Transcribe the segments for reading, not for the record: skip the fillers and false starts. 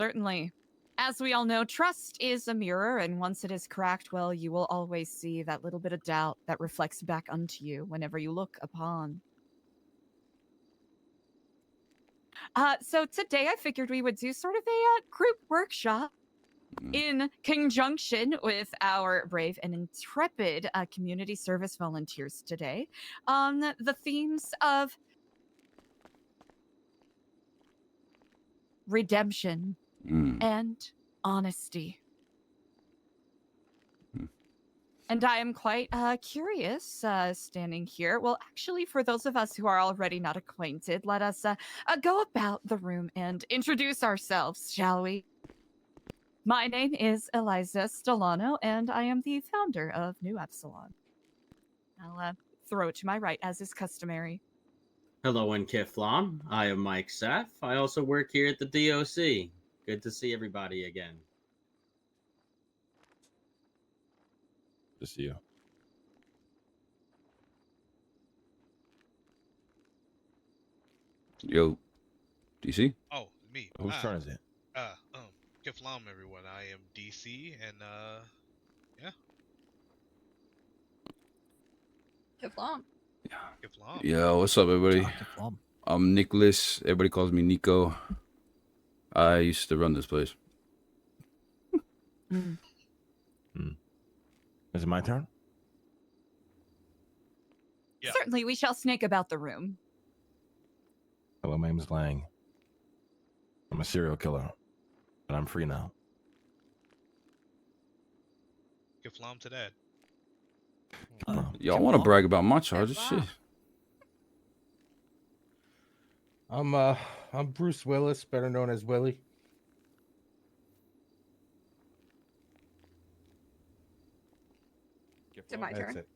Certainly. As we all know, trust is a mirror, and once it is cracked, well, you will always see that little bit of doubt that reflects back unto you whenever you look upon. So today I figured we would do sort of a group workshop in conjunction with our brave and intrepid community service volunteers today on the themes of redemption and honesty. And I am quite curious standing here. Well, actually, for those of us who are already not acquainted, let us go about the room and introduce ourselves, shall we? My name is Eliza Stellano, and I am the founder of New Epsilon. I'll throw it to my right, as is customary. Hello in Kiflam. I am Mike Seth. I also work here at the DOC. Good to see everybody again. Good to see you. Yo, DC? Oh, me. Whose turn is it? Kiflam, everyone. I am DC, and yeah. Kiflam. Kiflam. Yo, what's up, everybody? I'm Nicholas. Everybody calls me Nico. I used to run this place. Is it my turn? Yeah. Certainly, we shall snake about the room. Hello, my name is Lang. I'm a serial killer, but I'm free now. Kiflam to that. Y'all want to brag about my charges? Shit. I'm Bruce Willis, better known as Willie. To my That's turn. it.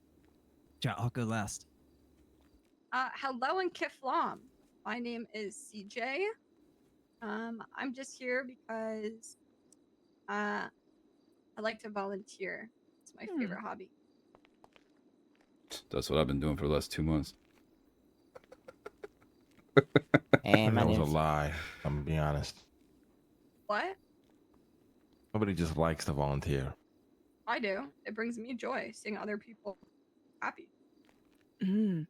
Yeah, I'll go last. Hello in Kiflam. My name is CJ. I'm just here because I like to volunteer. It's my favorite hobby. That's what I've been doing for the last 2 months. And that was a lie. I'm gonna be honest. What? Nobody just likes to volunteer. I do. It brings me joy seeing other people happy. My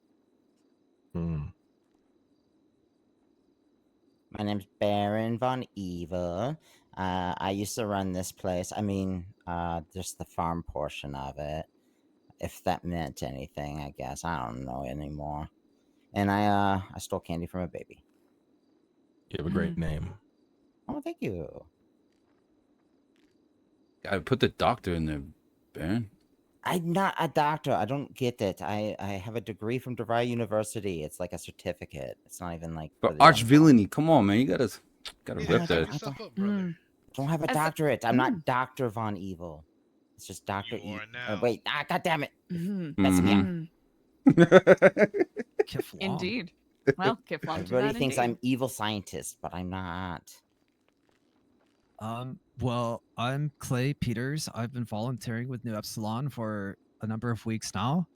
name's Baron Von Eva. I used to run this place. I mean, just the farm portion of it. If that meant anything, I guess. I don't know anymore. And I stole candy from a baby. You have a great name. Oh, thank you. I put the doctor in there, Baron. I'm not a doctor. I don't get it. I have a degree from DeVry University. It's like a certificate. It's not even like But for the arch young villainy, come on, man. You gotta rip that. I don't have a doctorate. I'm not Dr. Von Evil. It's just Dr. You are Oh, now. wait. God damn it. Messing me up. Indeed. Well, Kiflam to Everybody that thinks indeed. I'm evil scientist, but I'm not. Well, I'm Clay Peters. I've been volunteering with New Epsilon for a number of weeks now.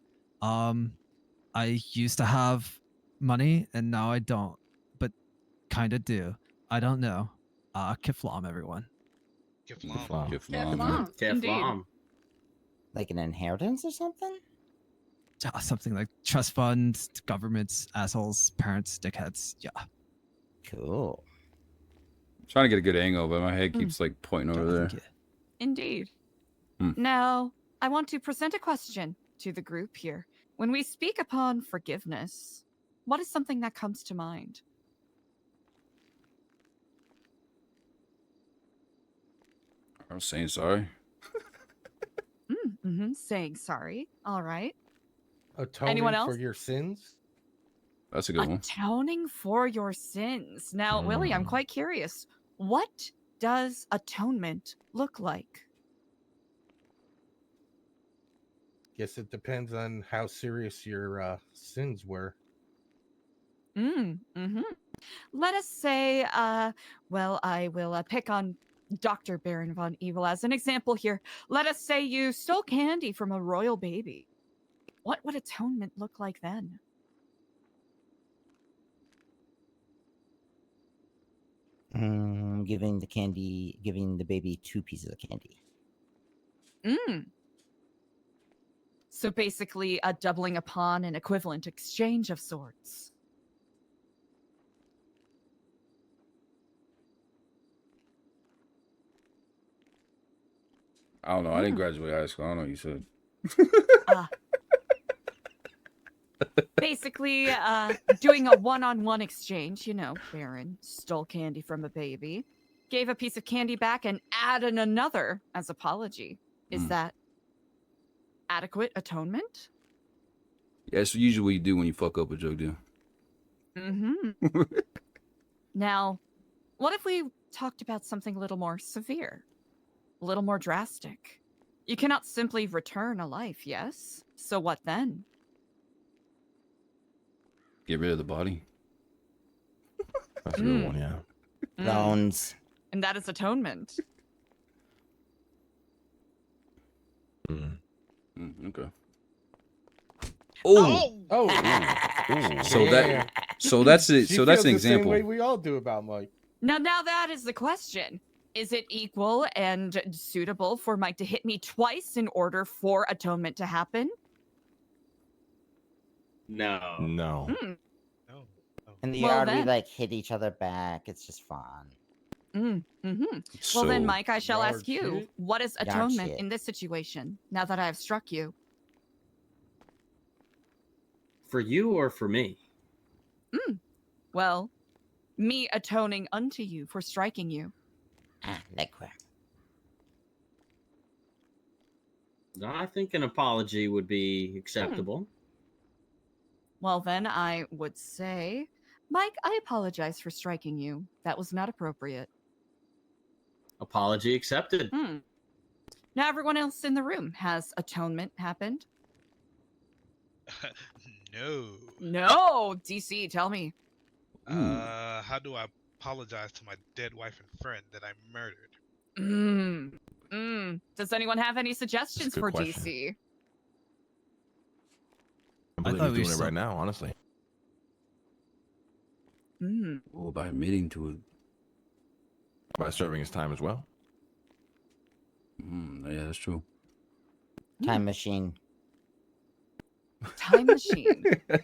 I used to have money and now I don't, but kind of do. I don't know. Kiflam, everyone. Kiflam. Kiflam. Like an inheritance or something? Something like trust funds, governments, assholes, parents, dickheads. Yeah. Cool. Trying to get a good angle, but my head keeps like pointing over there. Indeed. Now, I want to present a question to the group here. When we speak upon forgiveness, what is something that comes to mind? I'm saying sorry. Saying sorry. All right. Atoning Anyone else? for your sins? That's a good one. Atoning for your sins. Now, Willie, I'm quite curious. What does atonement look like? Guess it depends on how serious your sins were. Let us say, well, I will pick on Dr. Baron Von Evil as an example here. Let us say you stole candy from a royal baby. What would atonement look like then? Giving the baby 2 pieces of candy. Mm. So basically, doubling upon an equivalent exchange of sorts. I don't know. I didn't graduate high school. I don't know what you said. Basically, doing a one-on-one exchange. You know, Baron stole candy from a baby, gave a piece of candy back, and added another as apology. Is that adequate atonement? Yeah, that's usually what you do when you fuck up a drug deal. Mm-hmm. Now, what if we talked about something a little more severe? A little more drastic? You cannot simply return a life, yes? So what then? Get rid of the body. That's a good one, yeah. Bones. And that is atonement. Okay. Oh. So that's it. She So that's feels an the example. Same way we all do about Mike. Now that is the question. Is it equal and suitable for Mike to hit me twice in order for atonement to happen? No. No. In the Well, yard, we then. like hit each other back. It's just fun. Well then, Mike, I shall ask you, shit? what is Yard atonement shit. in this situation, now that I have struck you? For you or for me? Well, me atoning unto you for striking you. Liquor. I think an apology would be acceptable. Well then, I would say, Mike, I apologize for striking you. That was not appropriate. Apology accepted. Now everyone else in the room, has atonement happened? No. No! DC, tell me. How do I apologize to my dead wife and friend that I murdered? Does anyone have any suggestions good for question. DC? I believe thought he's we doing it were right now, honestly. Oh, by admitting to it. By serving his time as well. Yeah, that's true. Time machine. Time machine.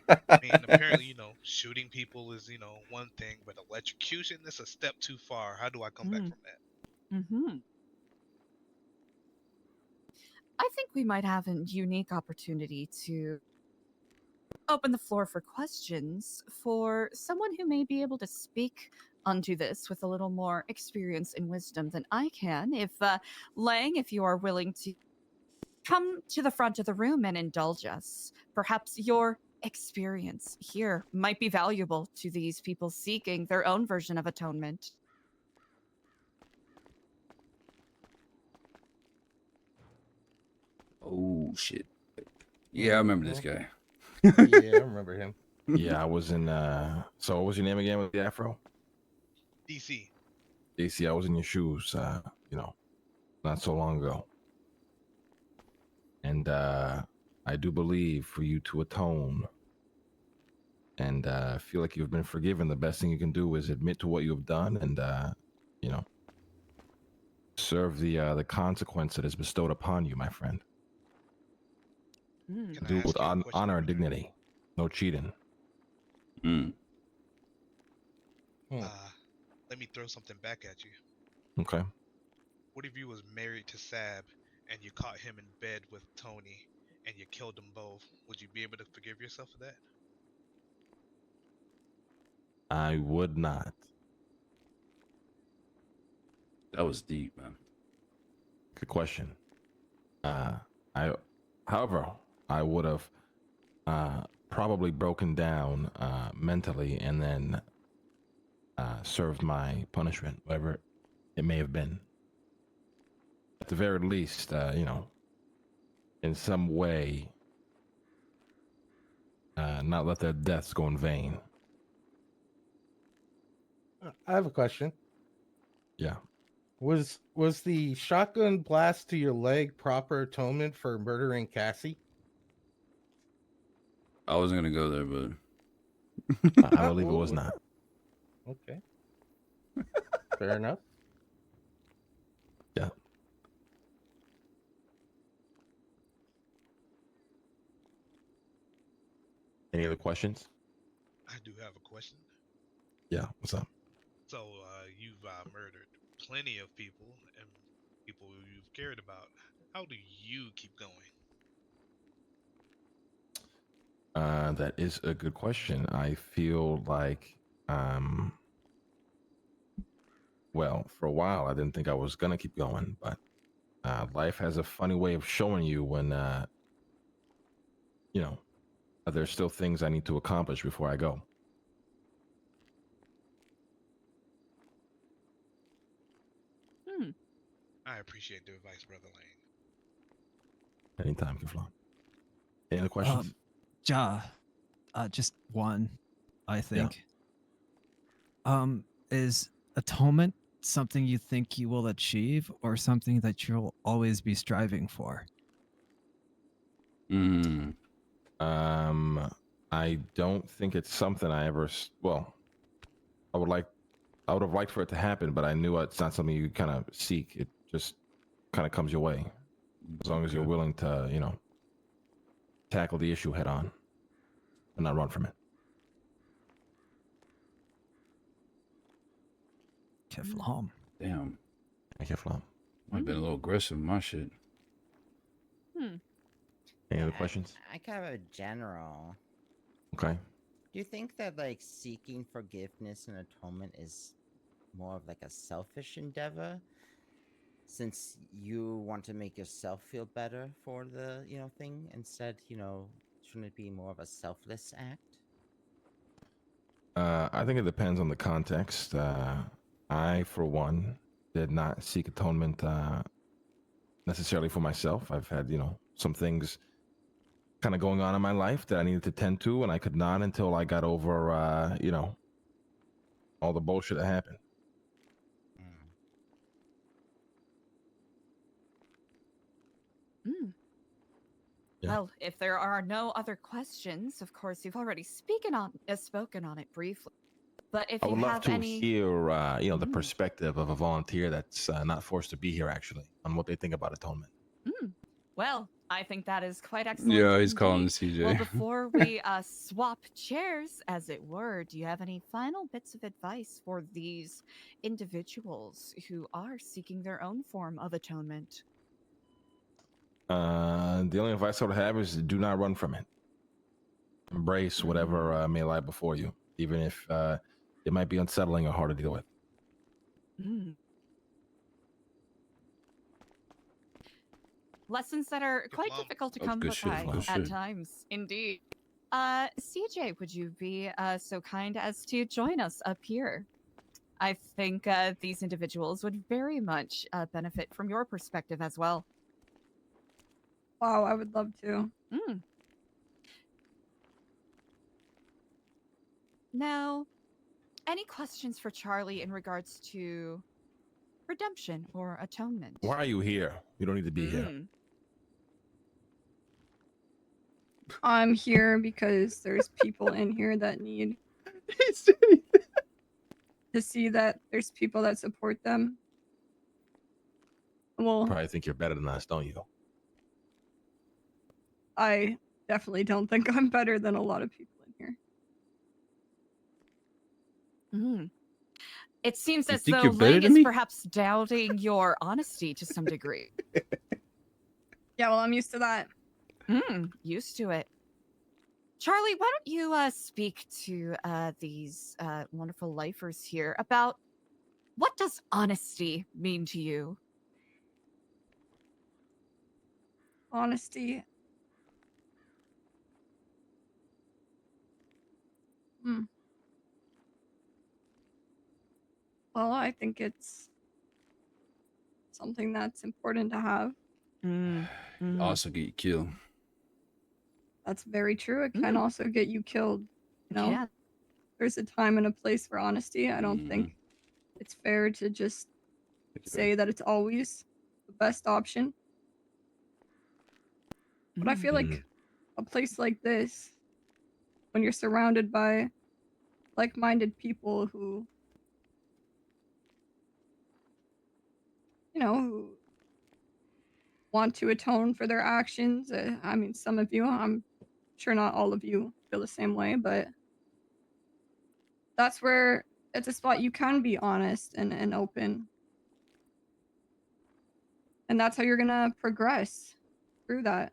I mean, apparently, shooting people is, one thing, but electrocution is a step too far. How do I come back from that? I think we might have a unique opportunity to open the floor for questions for someone who may be able to speak onto this with a little more experience and wisdom than I can. If Lang, if you are willing to come to the front of the room and indulge us, perhaps your experience here might be valuable to these people seeking their own version of atonement. Oh shit. Yeah, I remember this guy. Yeah, I remember him. Yeah, I was in so what was your name again with the afro? DC. DC, I was in your shoes, not so long ago. And I do believe for you to atone and feel like you've been forgiven, the best thing you can do is admit to what you have done and serve the consequence that is bestowed upon you, my friend. Can I Do it ask with you a question honor in and return? dignity. No cheating. Let me throw something back at you. Okay. What if you was married to Sab and you caught him in bed with Tony and you killed them both? Would you be able to forgive yourself for that? I would not. That was deep, man. Good question. However, I would have probably broken down mentally and then served my punishment, whatever it may have been. At the very least, in some way, not let their deaths go in vain. I have a question. Yeah. Was the shotgun blast to your leg proper atonement for murdering Cassie? I wasn't gonna go there, but I believe it was not. Okay. Fair enough. Yeah. Any other questions? I do have a question. Yeah. What's up? So, you've murdered plenty of people and people you've cared about. How do you keep going? That is a good question. I feel like, well, for a while, I didn't think I was gonna keep going, but life has a funny way of showing you when, you know, there's still things I need to accomplish before I go. Hmm. I appreciate the advice, Brother Lane. Anytime, Keflon. Any other questions? Ja, just one, I Yeah. think. Is atonement something you think you will achieve, or something that you'll always be striving for? I don't think it's something I ever. Well, I would have liked for it to happen, but I knew it's not something you kind of seek. It just kind of comes your way, as long as you're willing to, tackle the issue head on and not run from it. Keflam. Damn. Thank you, Flam. I've been a little aggressive with my shit. Hmm. Any other questions? I kind of a general. Okay. Do you think that like seeking forgiveness and atonement is more of like a selfish endeavor? Since you want to make yourself feel better for the, thing instead, shouldn't it be more of a selfless act? I think it depends on the context. I, for one, did not seek atonement necessarily for myself. I've had, some things kind of going on in my life that I needed to tend to, and I could not until I got over, all the bullshit that happened. Mm. Yeah. Well, if there are no other questions, of course, you've already spoken on it briefly. But if I you would love have to any, hear, the Mm. perspective of a volunteer that's not forced to be here, actually, on what they think about atonement. Well, I think that is quite excellent. Yeah, he's calling indeed. CJ. Well, before we swap chairs, as it were, do you have any final bits of advice for these individuals who are seeking their own form of atonement? The only advice I would have is do not run from it. Embrace whatever may lie before you, even if it might be unsettling or hard to deal with. Mm. Lessons that are quite Mom. difficult to That was come good shit, by good at shit. times, indeed. CJ, would you be so kind as to join us up here? I think these individuals would very much benefit from your perspective as well. Wow, I would love to. Mm. Now, any questions for Charlie in regards to redemption or atonement? Why are you here? You don't need to be here. I'm here because there's people in here that need to see that there's people that support them. Well, Probably think you're better than us, don't you? I definitely don't think I'm better than a lot of people in here. Mm. It seems You as think though you're better Lang than is me? perhaps doubting your honesty to some degree. Yeah, well, I'm used to that. Used to it. Charlie, why don't you speak to these wonderful lifers here about what does honesty mean to you? Honesty. Hmm. Well, I think it's something that's important to have. Also get you killed. That's very true. It can also get you killed. You know, Yeah. there's a time and a place for honesty. I don't think it's fair to just say that it's always the best option. But I feel like a place like this, when you're surrounded by like-minded people who who want to atone for their actions. I mean, some of you, I'm sure not all of you feel the same way, but that's where it's a spot you can be honest and open. And that's how you're going to progress through that.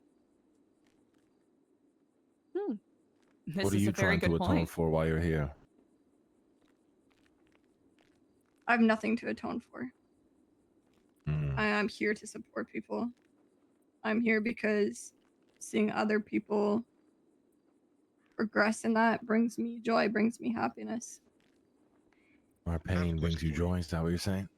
This What are is you a very trying to good atone point. for while you're here? I have nothing to atone for. Mm. I'm here to support people. I'm here because seeing other people progress in that brings me joy, brings me happiness. Our pain brings you joy. Is that what you're saying?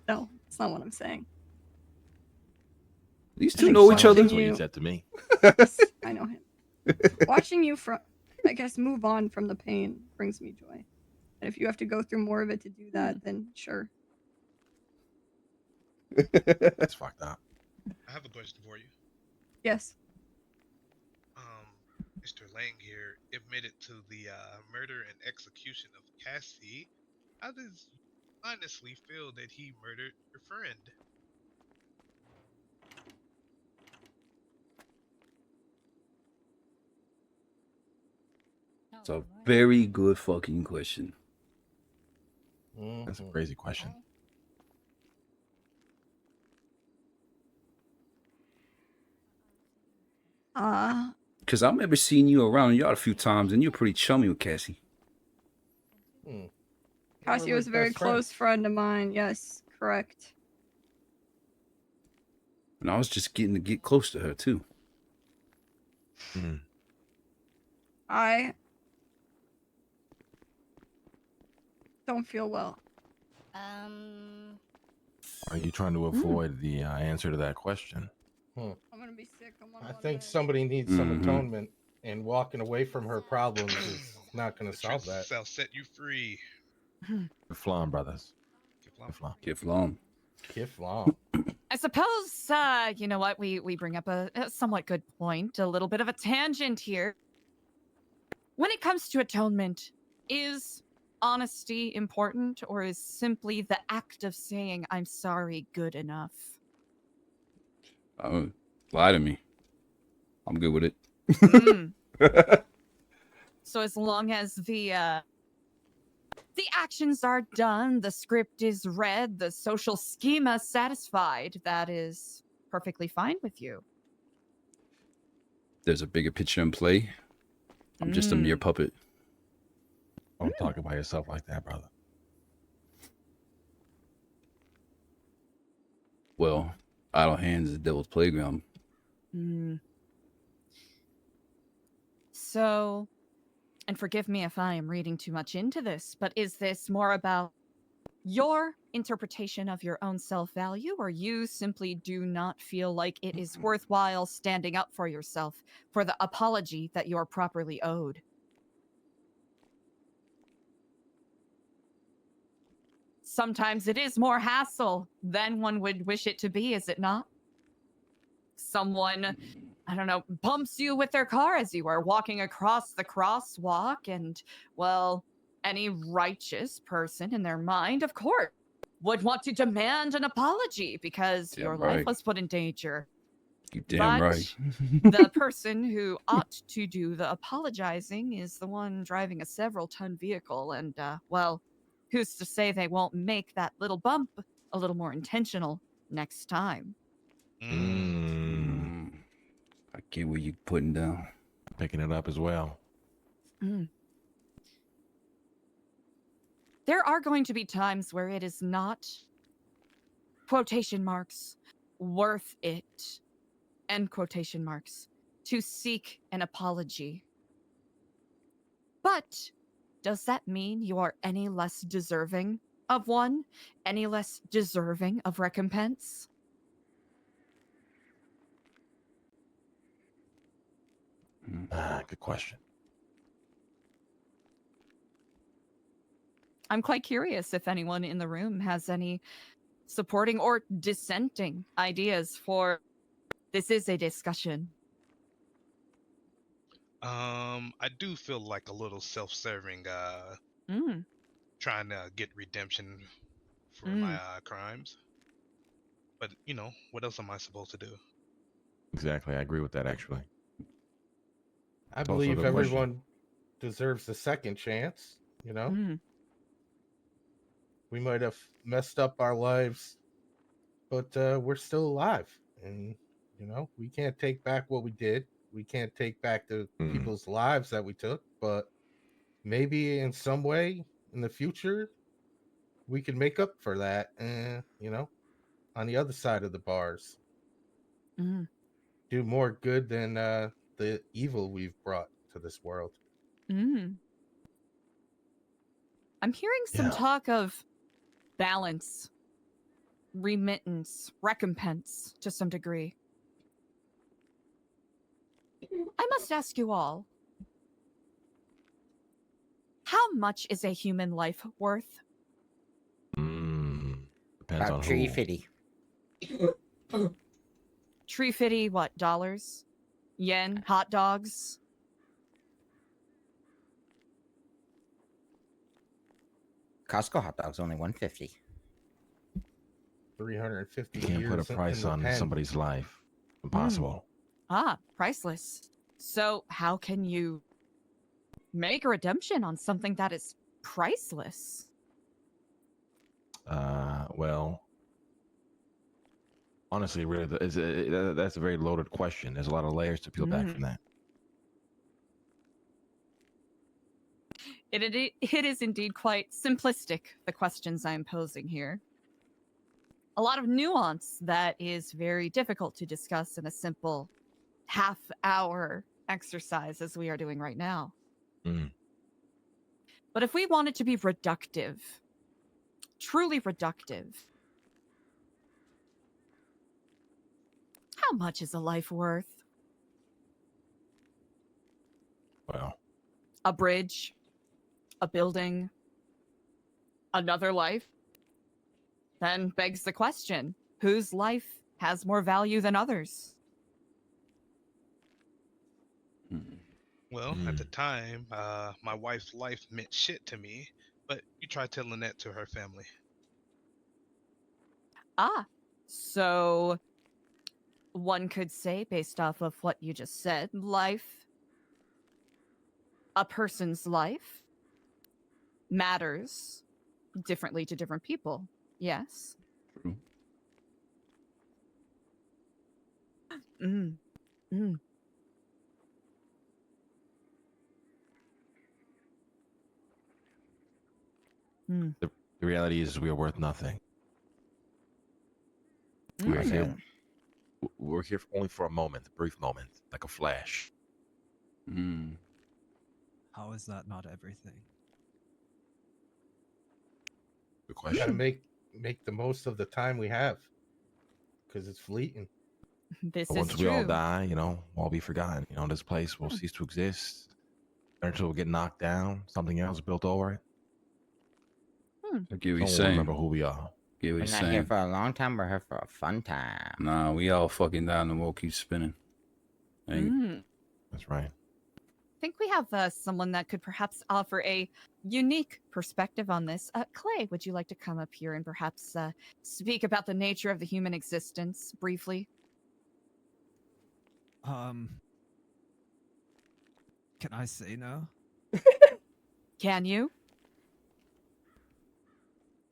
No, it's not what I'm saying. These I two think know each other. That's what you said to me. Yes, I know him. Watching you I guess, move on from the pain brings me joy. And if you have to go through more of it to do that, then sure. That's fucked up. I have a question for you. Yes. Mr. Lang here admitted to the murder and execution of Cassie. How does you honestly feel that he murdered your friend? It's a very good fucking question. That's a crazy question. Because I remember seeing you around the yard a few times, and you're pretty chummy with Cassie. Cassie was a very close friend of mine. Yes, correct. And I was just getting to get close to her, too. I don't feel well. Are you trying to avoid the answer to that question? I'm gonna be sick. I think somebody needs some atonement, and walking away from her problems is not going to solve that. Shall set you free. Kiflam, brothers. Kiflam. I suppose, you know what, we bring up a somewhat good point, a little bit of a tangent here. When it comes to atonement, is honesty important, or is simply the act of saying I'm sorry good enough? Lie to me. I'm good with it. So as long as the actions are done, the script is read, the social schema satisfied, that is perfectly fine with you. There's a bigger picture in play. I'm just a mere puppet. Don't talk about yourself like that, brother. Well, idle hands is the devil's playground. So, and forgive me if I am reading too much into this, but is this more about your interpretation of your own self-value, or you simply do not feel like it is worthwhile standing up for yourself for the apology that you're properly owed? Sometimes it is more hassle than one would wish it to be, is it not? Someone, I don't know, bumps you with their car as you are walking across the crosswalk, and, well, any righteous person in their mind, of course, would want to demand an apology because your life was put in danger. You damn right. The person who ought to do the apologizing is the one driving a several-ton vehicle, and, well, who's to say they won't make that little bump a little more intentional next time? I get what you're putting down. Picking it up as well. There are going to be times where it is not, quotation marks, worth it, end quotation marks, to seek an apology. But does that mean you are any less deserving of one? Any less deserving of recompense? Good question. I'm quite curious if anyone in the room has any supporting or dissenting ideas for this is a discussion. I do feel like a little self-serving, Mm, trying to get redemption for my mm, crimes. But what else am I supposed to do? Exactly. I agree with that, actually. I Also a believe good question. everyone deserves a second chance. mm, We might have messed up our lives, but we're still alive, and we can't take back what we did. We can't take back the Mm. people's lives that we took, but maybe in some way in the future we can make up for that. And on the other side of the bars, mm, do more good than the evil we've brought to this world. mm. I'm hearing some Yeah. talk of balance, remittance, recompense to some degree. I must ask you all, how much is a human life worth? Depends About on tree who. fitty. Tree fitty, what, dollars? Yen? Hot dogs? Costco hot dog's only 150. 350 You can't put a years in price the on pen. somebody's life. Impossible. Priceless. So, how can you make a redemption on something that is priceless? Well, honestly, really, that's a very loaded question. There's a lot of layers to peel back Mm. from that. It is indeed quite simplistic, the questions I'm posing here. A lot of nuance that is very difficult to discuss in a simple half-hour exercise as we are doing right now. Mm. But if we wanted to be reductive, truly reductive, how much is a life worth? Well, A bridge? A building? Another life? Then begs the question, whose life has more value than others? Well, at the time, my wife's life meant shit to me, but you try telling that to her family. So one could say, based off of what you just said, a person's life matters differently to different people. Yes. True. Mm. Mm. Mm. the reality is we are worth nothing. We are here. Mm. We're here only for a moment, a brief moment, like a flash. Mm. How is that not everything? Good We got to question. make the most of the time we have, because it's fleeting. This But is once true. we all die, we'll all be forgotten. This place will cease to exist until we get knocked down, something else built over it. I get what No you're one will saying. remember who we are. Get what We're you're not saying. here for a long time. We're here for a fun time. Nah, we all fucking down. The world keeps spinning. Mm. That's right. I think we have someone that could perhaps offer a unique perspective on this. Clay, would you like to come up here and perhaps speak about the nature of the human existence briefly? Can I say no? Can you?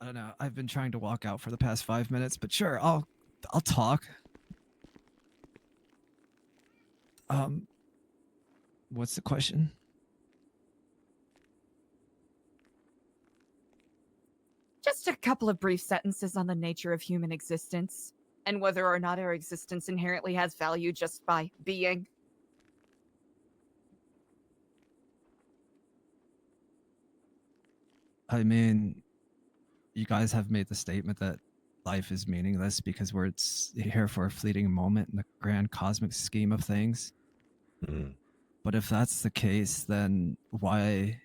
I don't know. I've been trying to walk out for the past 5 minutes, but sure, I'll talk. What's the question? Just a couple of brief sentences on the nature of human existence and whether or not our existence inherently has value just by being. I mean, you guys have made the statement that life is meaningless because it's here for a fleeting moment in the grand cosmic scheme of things. Mm. But if that's the case, then why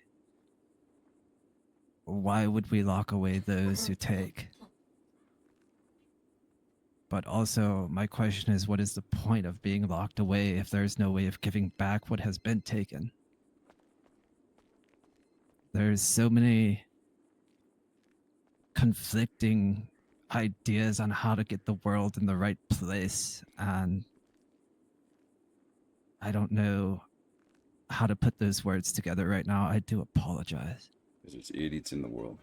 would we lock away those who take? But also, my question is, what is the point of being locked away if there's no way of giving back what has been taken? There's so many conflicting ideas on how to get the world in the right place, and I don't know how to put those words together right now. I do apologize. There's idiots in the world.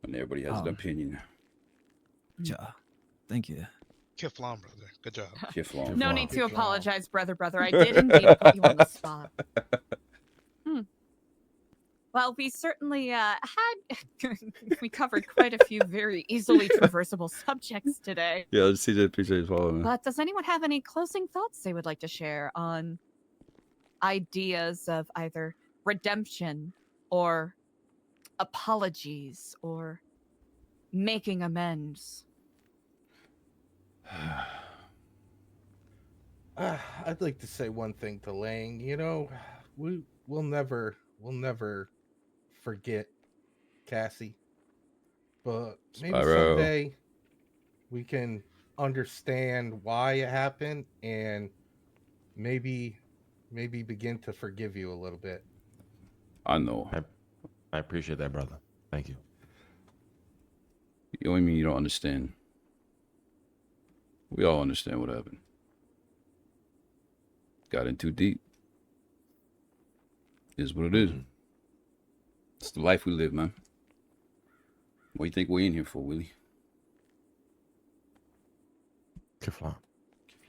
And everybody has an opinion. Yeah. Thank you. Kiflom, brother. Good job. Kiflom. No Kiflom. need to Kiflom. apologize, brother. I did indeed put you on the spot. Well, we certainly we covered quite a few very easily traversable subjects today. Yeah, let's see that picture as well, man. But does anyone have any closing thoughts they would like to share on ideas of either redemption or apologies or making amends? I'd like to say one thing to Lang. You know, we'll never forget Cassie, but maybe Spyro. someday we can understand why it happened and maybe begin to forgive you a little bit. I know. I appreciate that, brother. Thank you. You only mean you don't understand. We all understand what happened. Got in too deep. Is what it is. It's the life we live, man. What do you think we're in here for, Willie? Kiflom.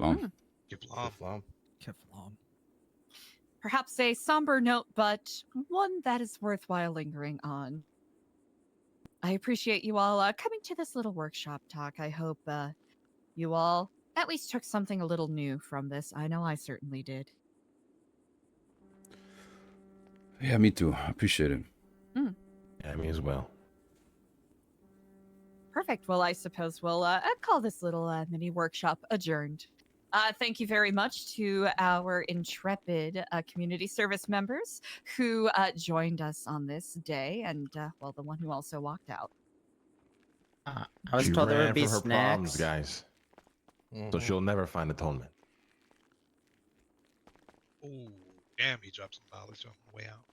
Kiflom. Kiflom. Kiflom. Kiflom. Perhaps a somber note, but one that is worthwhile lingering on. I appreciate you all coming to this little workshop talk. I hope you all at least took something a little new from this. I know I certainly did. Yeah, me too. I appreciate it. Yeah, me as well. Perfect. Well, I suppose we'll call this little mini workshop adjourned. Thank you very much to our intrepid community service members who joined us on this day, and well, the one who also walked out. I was She told there ran would be from her problems, snacks. guys. So she'll never find atonement. Ooh, damn, he dropped some knowledge on the way out.